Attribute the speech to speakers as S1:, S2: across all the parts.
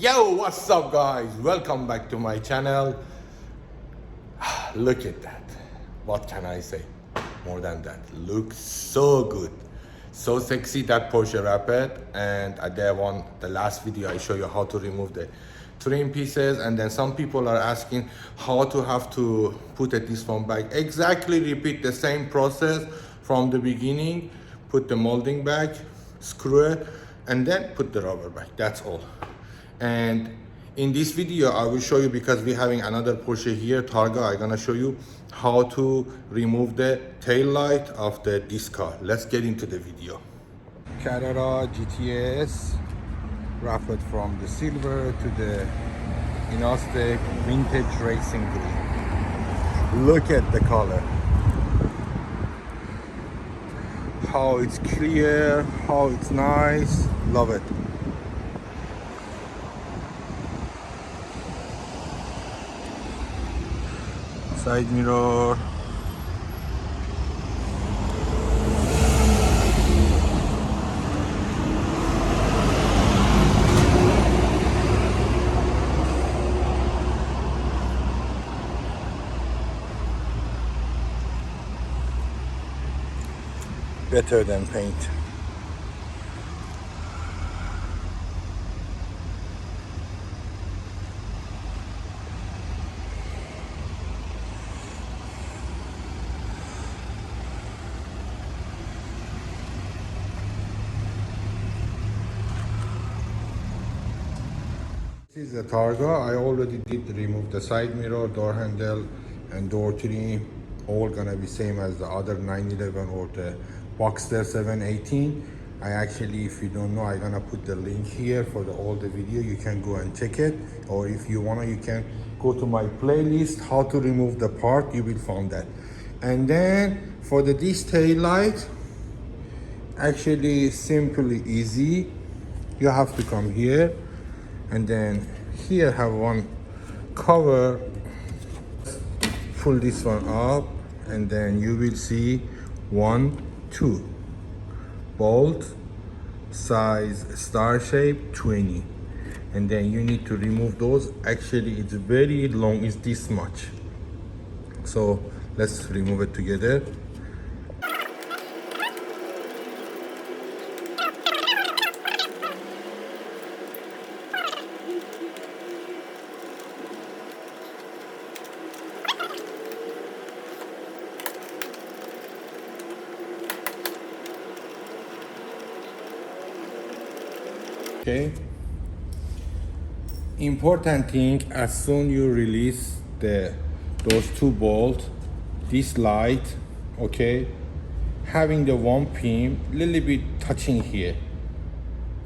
S1: Yo, what's up guys? Welcome back to my channel. Look at that. What can I say more than that? Looks so good, so sexy, that Porsche Rapid. And at the last video I show you how to remove the trim pieces, and then some people are asking how to have to put this one back. Exactly repeat the same process from the beginning. Put the molding back, screw it, and then put the rubber back. That's all. And in this video I will show you, because we're having another Porsche here, Targa. I'm gonna show you how to remove the tail light of this car. Let's get into the video. Carrera GTS Rapid, from the silver to the Innostic vintage racing green. Look at the color, how it's clear, how it's nice. Love it. Side mirror, better than paint. This is the Targa. I already did remove the side mirror, door handle, and door trim. All gonna be same as the other 911 or the Boxster 718. I actually, if you don't know, I'm gonna put the link here for all the video. You can go and check it, or if you wanna, you can go to my playlist, how to remove the part. You will find that. And then for this tail light, actually simply easy. You have to come here, and then here have one cover. Pull this one up, and then you will see 1, 2 bolt, size star shape 20, and then you need to remove those. Actually it's very long, it's this much, so let's remove it together. Okay, important thing, as soon you release those 2 bolts, this light, okay, having the 1 pin little bit touching here,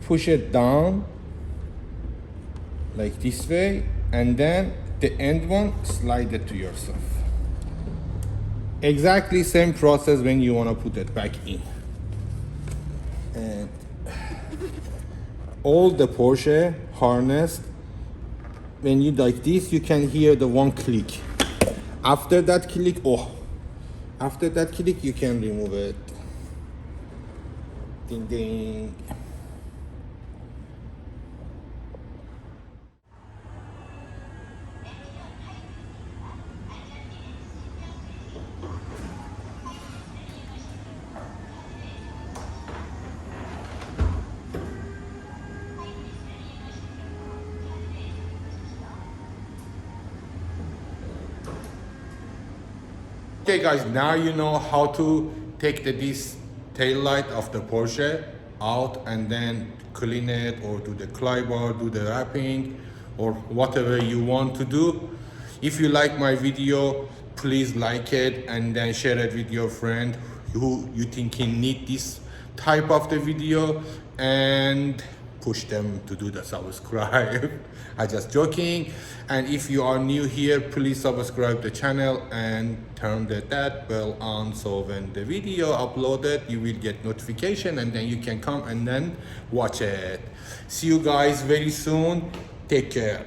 S1: push it down like this way, and then the end one, slide it to yourself. Exactly same process when you want to put it back in. And all the Porsche harness, when you like this, you can hear the 1 click. After that click, after that click, you can remove it. Ding ding. Okay guys, now you know how to take this tail light of the Porsche out, and then clean it, or do the clay bar, do the wrapping, or whatever you want to do. If you like my video, please like it, and then share it with your friend who you think he need this type of the video, and push them to do the subscribe. I just joking. And if you are new here, please subscribe the channel and turn that bell on, so when the video uploaded, you will get notification, and then you can come and then watch it. See you guys very soon. Take care.